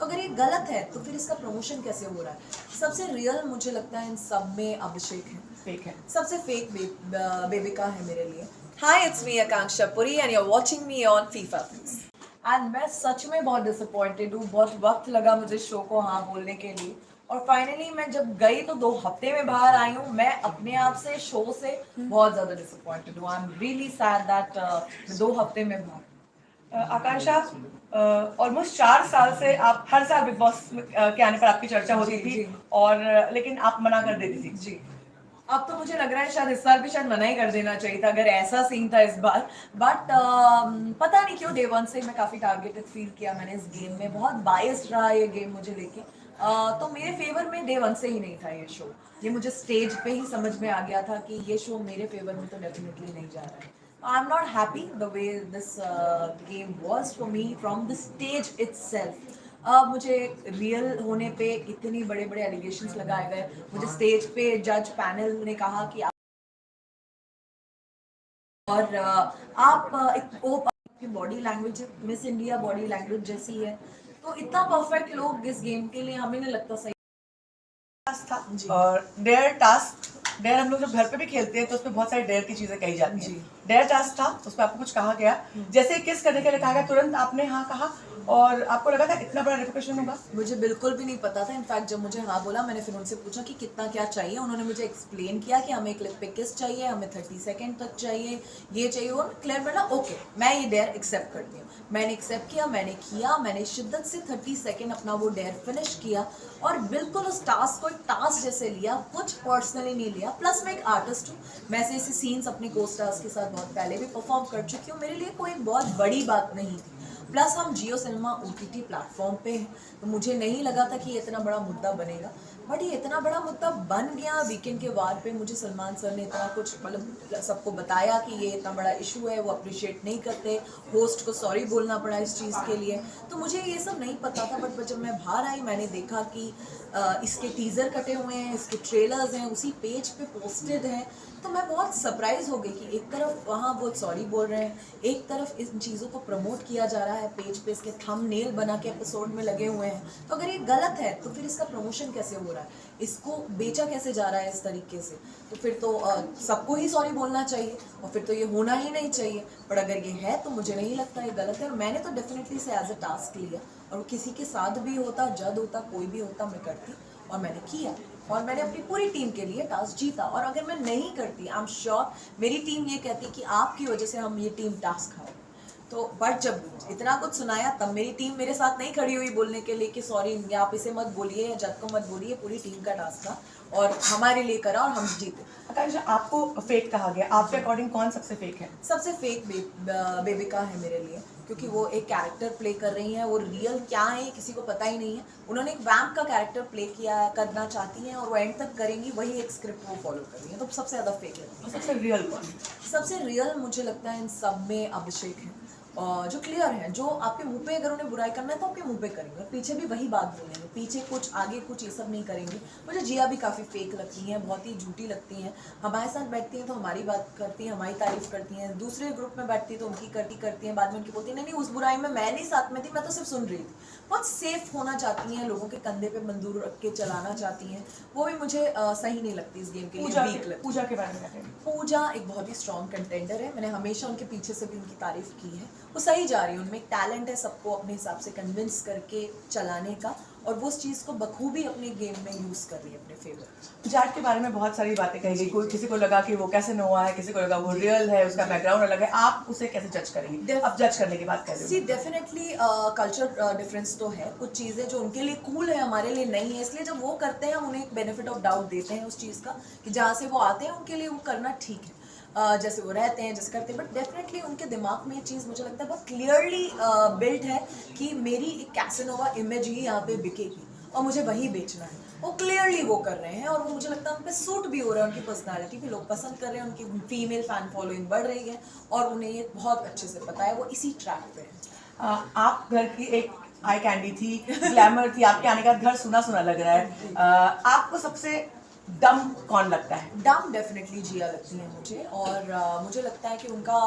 तो अगर ये गलत है तो फिर इसका प्रमोशन कैसे हो रहा है? सबसे रियल मुझे लगता है इन सब में अभिषेक है, फेक है। सबसे फेक बेबिका है मेरे लिए। Hi, it's me Akanksha Puri and you are watching me on FIFA fix. And मैं सच में बहुत डिसअपॉइंटेड हूँ, बहुत वक्त लगा मुझे शो को हाँ बोलने के लिए, और फाइनली मैं जब गई तो 2 हफ्ते में बाहर आई हूँ। मैं अपने आप से, शो से बहुत ज़्यादा डिसअपॉइंटेड हूँ। आई एम रियली सैड दैट 2 हफ्ते में बाहर। आकांक्षा, ऑलमोस्ट 4 साल से आप हर साल बिग बॉस के आने पर आपकी चर्चा होती जी, थी जी। और लेकिन आप मना कर देती थी। जी, अब तो मुझे लग रहा है शायद इस बार भी शायद मना ही कर देना चाहिए था अगर ऐसा सीन था इस बार। बट पता नहीं क्यों डे वन से मैं काफ़ी टारगेटेड फील किया मैंने इस गेम में, बहुत बायस्ड रहा ये गेम मुझे लेके। तो मेरे फेवर में डे वन से ही नहीं था ये शो। ये मुझे स्टेज पे ही समझ में आ गया था कि ये शो मेरे फेवर में तो डेफिनेटली नहीं जा रहा है। I am not happy the way this game was for me from the stage itself. मुझे रियल होने पे इतने बड़े बड़े एलिगेशंस लगाए गए। मुझे स्टेज पे जज पैनल ने कहा कि और आपकी body language miss India body language जैसी है, तो इतना परफेक्ट लोग इस गेम के लिए हमें नहीं लगता सही टास्क था जी। और डेयर हम लोग जब घर पे भी खेलते हैं तो उसमें बहुत सारी डेयर की चीजें कही जाती हैं। जी। डेयर टास्क था, उसमें आपको कुछ कहा गया, जैसे किस करने के लिए कहा गया तुरंत आपने हाँ कहा और आपको लगा था इतना बड़ा रिपोर्टेशन होगा। मुझे बिल्कुल भी नहीं पता था। इनफैक्ट जब मुझे हाँ बोला, मैंने फिर उनसे पूछा कि कितना क्या चाहिए। उन्होंने मुझे एक्सप्लेन किया कि हमें क्लिप पे किस चाहिए, हमें 30 सेकेंड तक चाहिए, ये चाहिए। और क्लियर बोला ओके मैं ये डेयर एक्सेप्ट करती हूँ। मैंने एक्सेप्ट किया, मैंने किया, मैंने शिद्दत से 30 सेकेंड अपना वो डेयर फिनिश किया और बिल्कुल उस टास्क को एक टास्क जैसे लिया, कुछ पर्सनली नहीं लिया। प्लस मैं एक आर्टिस्ट हूँ, मैं ऐसे सीन्स अपने को स्टार्स के साथ बहुत पहले भी परफॉर्म कर चुकी हूँ, मेरे लिए कोई बहुत बड़ी बात नहीं थी। प्लस हम जियो सिनेमा OTT प्लेटफॉर्म पे हैं, तो मुझे नहीं लगा था कि ये इतना बड़ा मुद्दा बनेगा। बट ये इतना बड़ा मुद्दा बन गया। वीकेंड के वार पे मुझे सलमान सर ने इतना कुछ मतलब सबको बताया कि ये इतना बड़ा इशू है, वो अप्रिशिएट नहीं करते, होस्ट को सॉरी बोलना पड़ा इस चीज़ के लिए। तो मुझे ये सब नहीं पता था। बट जब मैं बाहर आई, मैंने देखा कि इसके टीज़र कटे हुए हैं, इसके ट्रेलर्स हैं, उसी पेज पे पोस्टेड हैं, तो मैं बहुत सरप्राइज हो गई कि एक तरफ वहाँ वो सॉरी बोल रहे हैं, एक तरफ इन चीज़ों को प्रमोट किया जा रहा है, पेज पे इसके थंबनेल बना के एपिसोड में लगे हुए हैं। तो अगर ये गलत है तो फिर इसका प्रमोशन कैसे हो रहा है, इसको बेचा कैसे जा रहा है इस तरीके से? तो फिर तो सबको ही सॉरी बोलना चाहिए और फिर तो ये होना ही नहीं चाहिए। पर अगर ये है तो मुझे नहीं लगता ये गलत है, और मैंने तो डेफिनेटली इसे एज अ टास्क लिया। और किसी के साथ भी होता, जज होता, कोई भी होता, मैं करती और मैंने किया। और मैंने अपनी पूरी टीम के लिए टास्क जीता। और अगर मैं नहीं करती, आई एम श्योर मेरी टीम ये कहती कि आपकी वजह से हम ये टीम टास्क हारे। तो बट जब इतना कुछ सुनाया तब मेरी टीम मेरे साथ नहीं खड़ी हुई बोलने के लिए कि सॉरी आप इसे मत बोलिए या जज को मत बोलिए। पूरी टीम का टास्क था और हमारे लिए करा और हम जीते। आकांक्षा, आपको फेक कहा गया, आपके अकॉर्डिंग कौन सबसे फेक है? सबसे फेक बेबिका है मेरे लिए, क्योंकि वो एक कैरेक्टर प्ले कर रही हैं। वो रियल क्या है किसी को पता ही नहीं है। उन्होंने एक वैम्प का कैरेक्टर प्ले किया, करना चाहती हैं और वो एंड तक करेंगी, वही एक स्क्रिप्ट वो फॉलो कर रही हैं। तो सबसे ज़्यादा फेक लगती है। सबसे रियल कौन? सबसे रियल मुझे लगता है इन सब में अभिषेक है, जो क्लियर है, जो आपके मुंह पे अगर उन्हें बुराई करना है तो आपके मुंह पे करेंगे और पीछे भी वही बात बोलेंगे, पीछे कुछ आगे कुछ ये सब नहीं करेंगे। मुझे जिया भी काफ़ी फेक लगती हैं, बहुत ही झूठी लगती हैं। हमारे साथ बैठती हैं तो हमारी बात करती हैं, हमारी तारीफ करती हैं, दूसरे ग्रुप में बैठती है तो उनकी करती हैं, बाद में उनकी बोलती हैं नहीं नहीं उस बुराई में मैं नहीं साथ में थी, मैं तो सिर्फ सुन रही थी। बहुत सेफ होना चाहती हैं, लोगों के कंधे पे बंदूक रख के चलाना चाहती हैं। वो भी मुझे सही नहीं लगती इस गेम के लिए। वीक लगती है। पूजा के बारे में क्या कहेंगे? पूजा एक बहुत ही स्ट्रॉन्ग कंटेंडर है। मैंने हमेशा उनके पीछे से भी उनकी तारीफ की है। वो सही जा रही है, उनमें एक टैलेंट है सबको अपने हिसाब से कन्विंस करके चलाने का, और वो उस चीज़ को बखूबी अपने गेम में यूज़ कर रही है अपने फेवर। जाट के बारे में बहुत सारी बातें कही गई, कोई किसी को लगा कि वो कैसे नोआ है, किसी को लगा वो रियल है, उसका बैकग्राउंड अलग है। आप उसे कैसे जज करेंगे? अब जज करने की बात कर रहे सी डेफिनेटली कल्चर डिफरेंस तो है। कुछ चीज़ें जो उनके लिए कूल है हमारे लिए नहीं है, इसलिए जब वो करते हैं हम उन्हें एक बेनिफिट ऑफ डाउट देते हैं उस चीज़ का कि जहाँ से वो आते हैं उनके लिए वो करना ठीक है। जैसे वो रहते हैं, जैसे करते हैं। बट डेफिनेटली उनके दिमाग में ये चीज़ मुझे लगता है बहुत क्लियरली बिल्ट है कि मेरी एक कैसेनोवा इमेज ही यहाँ पे बिकेगी और मुझे वही बेचना है। वो क्लियरली वो कर रहे हैं और वो मुझे लगता है उन पर सूट भी हो रहा है, उनकी पर्सनालिटी भी लोग पसंद कर रहे हैं, उनकी फीमेल फैन फॉलोइंग बढ़ रही है और उन्हें ये बहुत अच्छे से पता है, वो इसी ट्रैक पे है। आप घर की एक आई कैंडी थी, ग्लैमर थी, आपके आने के बाद घर सुना सुना लग रहा है। आपको सबसे डम कौन लगता है? डम डेफिनेटली जिया लगती है मुझे। और मुझे लगता है कि उनका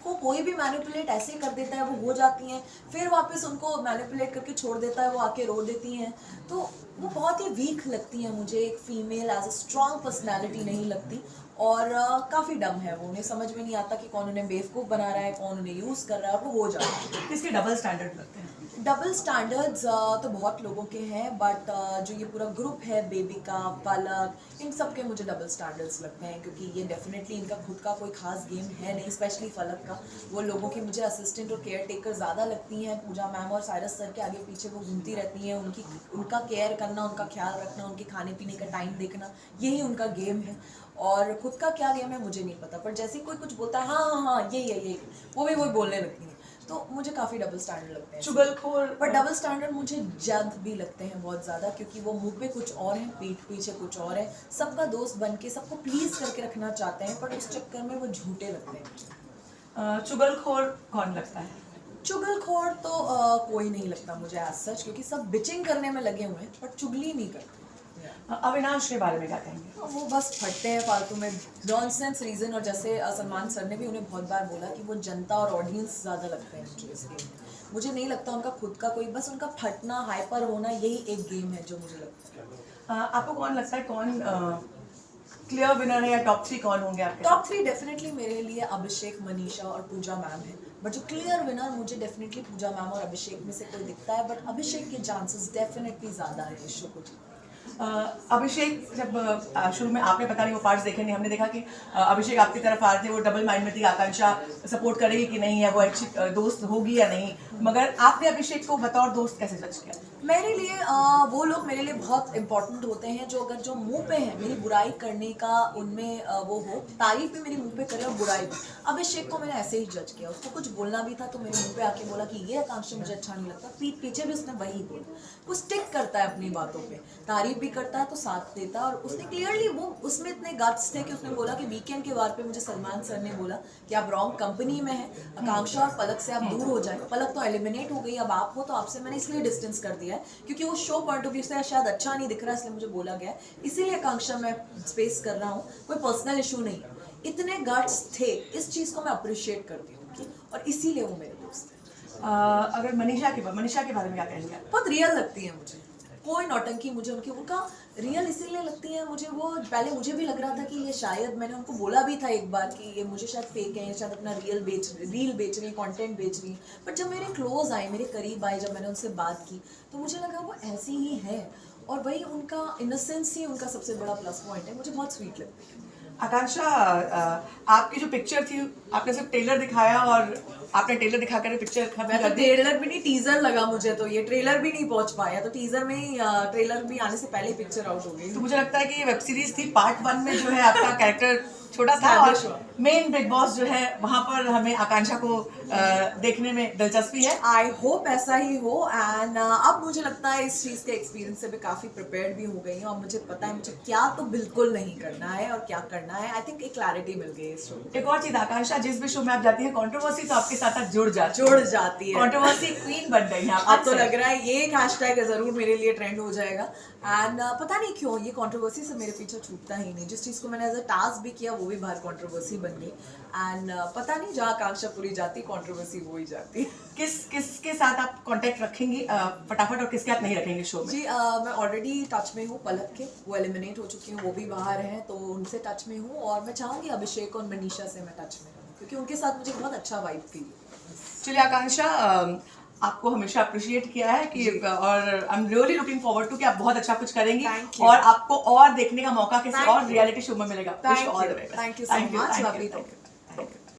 को कोई भी मैनिपुलेट ऐसे कर देता है, वो हो जाती हैं, फिर वापस उनको मैनिपुलेट करके छोड़ देता है, वो आके रो देती हैं। तो वो बहुत ही वीक लगती हैं मुझे, एक female as a strong personality नहीं लगती। और काफ़ी डम है वो, उन्हें समझ में नहीं आता कि कौन उन्हें बेवकूफ़ बना रहा है, कौन उन्हें यूज़ कर रहा है, वो हो जाता है। किसके डबल स्टैंडर्ड लगते हैं? डबल स्टैंडर्ड्स तो बहुत लोगों के हैं, बट जो ये पूरा ग्रुप है, बेबिका, पलक, इन सब के मुझे डबल स्टैंडर्ड्स लगते हैं, क्योंकि ये डेफिनेटली इनका खुद का कोई खास गेम है नहीं, स्पेशली फलक का। वो लोगों की मुझे असिस्टेंट और केयर टेकर ज़्यादा लगती हैं। पूजा मैम और साइरस सर के आगे पीछे वो घूमती रहती हैं, उनका केयर करना, उनका ख्याल रखना, उनके खाने पीने का टाइम देखना, यही उनका गेम है। और खुद का क्या गेम है मुझे नहीं पता, पर जैसे कोई कुछ बोलता है हाँ हाँ हाँ यही है यही, वो भी वही बोलने लगती हैं। तो मुझे काफ़ी डबल स्टैंडर्ड लगते हैं, चुगलखोर। पर डबल स्टैंडर्ड मुझे जद भी लगते हैं बहुत ज़्यादा, क्योंकि वो मुंह पे कुछ और है, पीठ पीछे कुछ और है, सबका दोस्त बन के सबको प्लीज़ करके रखना चाहते हैं, पर उस चक्कर में वो झूठे लगते हैं। चुगलखोर कौन लगता है? चुगलखोर तो कोई नहीं लगता मुझे एज सच, क्योंकि सब बिचिंग करने में लगे हुए हैं, पर चुगली नहीं करते। अविनाश के बारे में क्या कहेंगे? वो बस फटते हैं फालतू में, नॉनसेंस रीज़न। और जैसे सलमान सर ने भी उन्हें बहुत बार बोला कि वो जनता और ऑडियंस ज़्यादा लगते हैं मुझे इस गेम में। मुझे नहीं लगता उनका खुद का कोई, बस उनका फटना, हाइपर होना, यही एक गेम है जो मुझे लगता है। आपको कौन लगता है कौन क्लियर विनर है, या टॉप 3 कौन होंगे आपके? टॉप 3 डेफिनेटली मेरे लिए अभिषेक, मनीषा और पूजा मैम है, बट जो क्लियर विनर मुझे डेफिनेटली पूजा मैम और अभिषेक में से कोई दिखता है, बट अभिषेक के चांसेस डेफिनेटली ज़्यादा है इस शो को जीतने। अभिषेक, जब शुरू में आपने पता नहीं वो पार्ट्स देखे नहीं, हमने देखा कि अभिषेक आपकी तरफ आ रहे थे, वो डबल माइंड में थी, आकांक्षा सपोर्ट करेगी कि नहीं, है वो अच्छी दोस्त होगी या नहीं, मगर आपने अभिषेक को बतौर दोस्त कैसे जज किया? मेरे लिए वो लोग मेरे लिए बहुत इंपॉर्टेंट होते हैं जो अगर जो मुंह पे है, मेरी बुराई करने का उनमें वो हो, तारीफ भी मेरे मुंह पे करे और बुराई भी। अभिषेक को मैंने ऐसे ही जज किया, उसको कुछ बोलना भी था तो मेरे मुंह पे आके बोला कि ये आकांक्षा मुझे अच्छा नहीं लगता, पीठ पीछे भी उसने वही बोला। वो स्टिक करता है अपनी बातों पे, तारीफ भी करता है तो साथ देता है। और उसने क्लियरली, वो उसमें इतने गट्स थे कि उसने बोला कि वीकेंड के वार पे मुझे सलमान सर ने बोला कि आप रॉन्ग कंपनी में हैं, आकांक्षा और पलक से आप दूर हो जाए। पलक तो एलिमिनेट हो गई, अब आप हो, तो आपसे मैंने इसलिए डिस्टेंस कर दिया है क्योंकि वो शो पॉइंट ऑफ व्यू से शायद अच्छा नहीं दिख रहा है, इसलिए मुझे बोला गया है, इसीलिए आकांक्षा मैं स्पेस कर रहा हूँ, कोई पर्सनल इशू नहीं। इतने गट्स थे, इस चीज़ को मैं अप्रिशिएट करती हूँ और इसीलिए वो मेरे दोस्त हैं। अगर मनीषा के बारे में क्या कहेंगे? बहुत रियल लगती है मुझे, कोई नौटंकी मुझे उनका रियल इसीलिए लगती है मुझे। वो पहले मुझे भी लग रहा था कि ये शायद, मैंने उनको बोला भी था एक बार कि ये मुझे शायद फेक है, शायद अपना रील बेच रही है, कंटेंट बेच रही है। बट जब मेरे क्लोज आए, मेरे करीब आए, जब मैंने उनसे बात की तो मुझे लगा वो ऐसी ही है, और वही उनका इनोसेंस ही उनका सबसे बड़ा प्लस पॉइंट है, मुझे बहुत स्वीट लगती है। आकांक्षा, आपकी जो पिक्चर थी, आपने सिर्फ ट्रेलर दिखाया और आपने ट्रेलर दिखाकर पिक्चर खत्म कर दी। ट्रेलर भी नहीं, टीजर लगा मुझे, तो ये ट्रेलर भी नहीं पहुंच पाया, तो टीजर में ही, ट्रेलर भी आने से पहले पिक्चर आउट हो गई। तो मुझे लगता है कि ये वेब सीरीज थी, पार्ट 1 में जो है आपका कैरेक्टर छोटा था, और मेन बिग बॉस जो है वहां पर हमें आकांक्षा को देखने में दिलचस्पी है। आई होप ऐसा ही हो। एंड अब मुझे लगता है इस चीज़ के एक्सपीरियंस से मैं काफ़ी प्रिपेयर्ड भी हो गई हूँ, और मुझे पता है मुझे क्या तो बिल्कुल नहीं करना है और क्या करना है। आई थिंक एक क्लैरिटी मिल गई इस शो में। एक और चीज आकांक्षा, जिस भी शो में आप जाती है, कंट्रोवर्सी तो आपके साथ जुड़ जाती है, कंट्रोवर्सी क्वीन बन गई हैं अब तो लग रहा है ये एक हैशटैग जरूर मेरे लिए ट्रेंड हो जाएगा। एंड पता नहीं क्यों ये कंट्रोवर्सी से मेरे पीछे छूटता ही नहीं। जिस चीज़ को मैंने एज अ टास्क भी किया वो भी बाहर कंट्रोवर्सी बन गई। एंड पता नहीं, जहाँ आकांक्षा पूरी जाती कंट्रोवर्सी वो ही जाती। किसके साथ आप कांटेक्ट रखेंगी फटाफट, और किसके साथ नहीं रखेंगे शो में? जी मैं ऑलरेडी टच में हूँ पलक के, वो एलिमिनेट हो चुकी हूँ, वो भी बाहर हैं, तो उनसे टच में हूँ। और मैं चाहूँगी अभिषेक और मनीषा से मैं टच में हूँ, क्योंकि उनके साथ मुझे बहुत अच्छा वाइब फील। चलिए आकांक्षा, आपको हमेशा अप्रिशिएट किया है कि, और I am really looking forward to कि आप बहुत अच्छा कुछ करेंगी, और आपको और देखने का मौका किसी और रियलिटी शो में मिलेगा। Thank you so much.